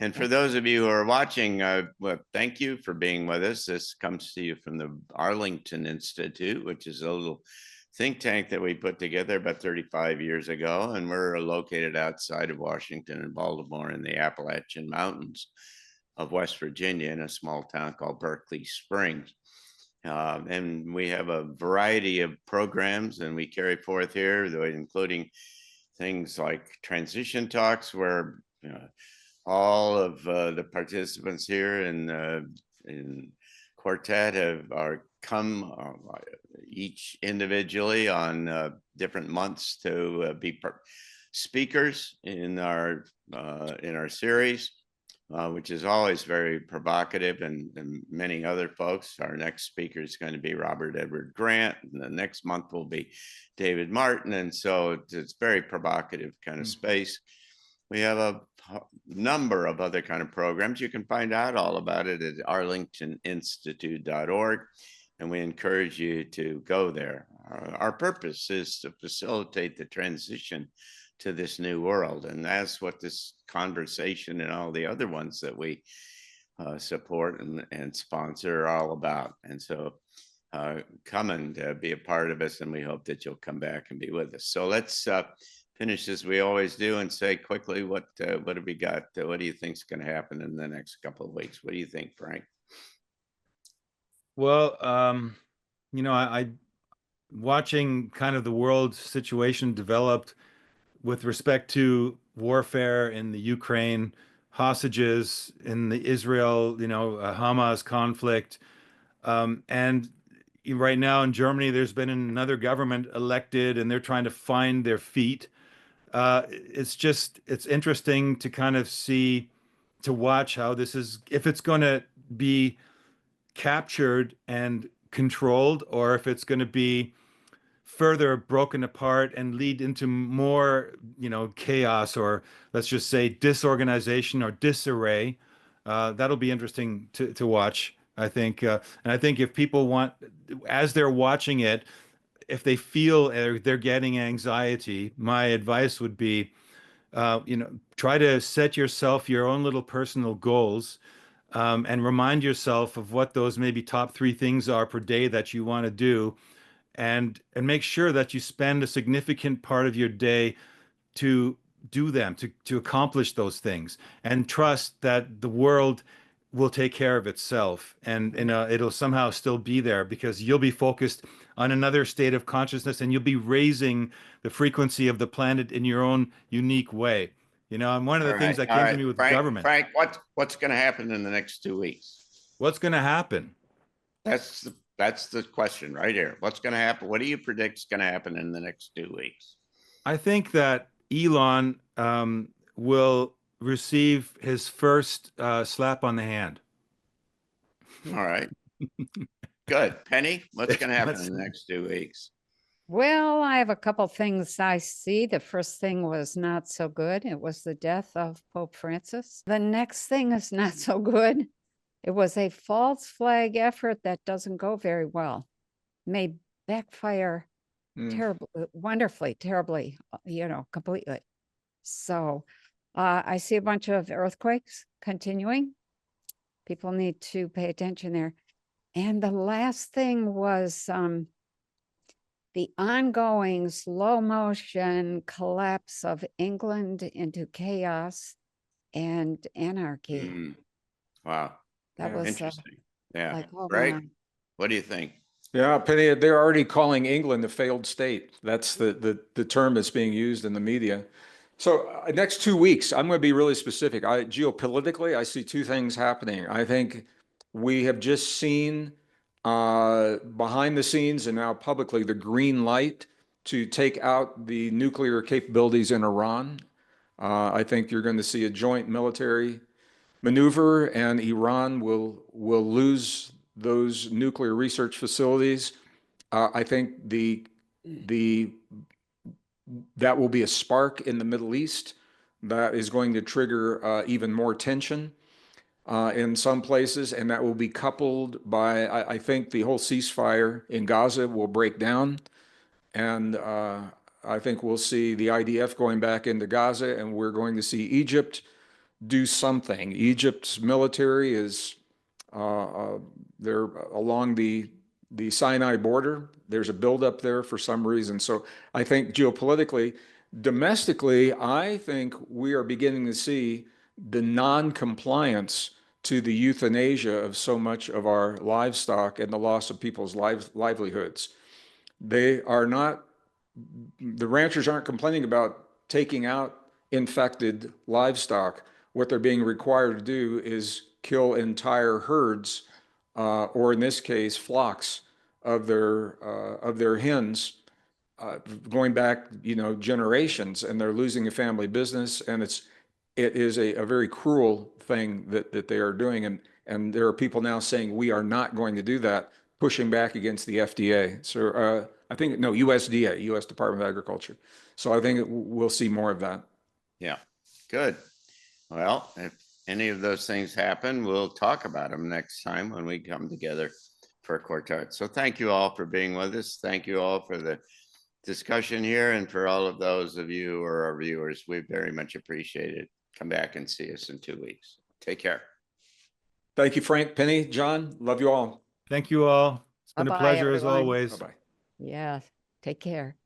And for those of you who are watching, well, thank you for being with us. This comes to you from the Arlington Institute, which is a little think tank that we put together about 35 years ago. And we're located outside of Washington and Baltimore in the Appalachian Mountains of West Virginia in a small town called Berkeley Springs. And we have a variety of programs and we carry forth here, including things like transition talks where all of the participants here in Quartet are come each individually on different months to be speakers in our series, which is always very provocative, and many other folks. Our next speaker is going to be Robert Edward Grant, and the next month will be David Martin, and so it's very provocative kind of space. We have a number of other kind of programs. You can find out all about it at arlingtoninstitute.org, and we encourage you to go there. Our purpose is to facilitate the transition to this new world, and that's what this conversation and all the other ones that we support and sponsor are all about. And so come and be a part of us, and we hope that you'll come back and be with us. So let's finish as we always do and say quickly, what have we got? What do you think is going to happen in the next couple of weeks? What do you think, Frank? Well, I watching kind of the world situation developed with respect to warfare in the Ukraine, hostages in the Israel, Hamas conflict, and right now in Germany, there's been another government elected, and they're trying to find their feet. It's interesting to kind of to watch how this is, if it's going to be captured and controlled, or if it's going to be further broken apart and lead into more, chaos, or let's just say disorganization or disarray. That'll be interesting to watch, I think. And I think if people want, as they're watching it, if they feel they're getting anxiety, my advice would be, try to set yourself your own little personal goals, and remind yourself of what those maybe top 3 things are per day that you want to do, and make sure that you spend a significant part of your day to do them, to accomplish those things, and trust that the world will take care of itself, and it'll somehow still be there, because you'll be focused on another state of consciousness, and you'll be raising the frequency of the planet in your own unique way. And one of the things that came to me with government. Frank, what's going to happen in the next 2 weeks? What's going to happen? That's the question right here. What's going to happen? What do you predict is going to happen in the next 2 weeks? I think that Elon will receive his first slap on the hand. All right. Good. Penny, what's going to happen in the next 2 weeks? Well, I have a couple things I see. The first thing was not so good. It was the death of Pope Francis. The next thing is not so good. It was a false flag effort that doesn't go very well. May backfire terribly, wonderfully, terribly, completely. So I see a bunch of earthquakes continuing. People need to pay attention there. And the last thing was the ongoing slow motion collapse of England into chaos and anarchy. Wow. That was interesting. Yeah. like, oh, right. man. What do you think? Yeah, Penny, they're already calling England a failed state. That's the term that's being used in the media. So next 2 weeks, I'm going to be really specific. Geopolitically, I see 2 things happening. I think we have just seen behind the scenes and now publicly the green light to take out the nuclear capabilities in Iran. I think you're going to see a joint military maneuver, and Iran will lose those nuclear research facilities. I think that will be a spark in the Middle East that is going to trigger even more tension in some places, and that will be coupled by, I think the whole ceasefire in Gaza will break down, and I think we'll see the IDF going back into Gaza, and we're going to see Egypt do something. Egypt's military is they're along the Sinai border. There's a buildup there for some reason. So I think geopolitically, domestically, I think we are beginning to see the non-compliance to the euthanasia of so much of our livestock and the loss of people's livelihoods. They are not, the ranchers aren't complaining about taking out infected livestock. What they're being required to do is kill entire herds, or in this case, flocks of their hens, going back, generations, and they're losing a family business, and it is a very cruel thing that they are doing, and there are people now saying we are not going to do that, pushing back against the FDA. So I think no, USDA, U.S. Department of Agriculture. So I think we'll see more of that. Yeah, good. Well, if any of those things happen, we'll talk about them next time when we come together for Quartet. So thank you all for being with us. Thank you all for the discussion here, and for all of those of you who are our viewers, we very much appreciate it. Come back and see us in 2 weeks. Take care. Thank you, Frank, Penny, John. Love you all. Thank you all. It's been a Bye-bye, pleasure as everyone. always. Bye-bye. Yeah, take care.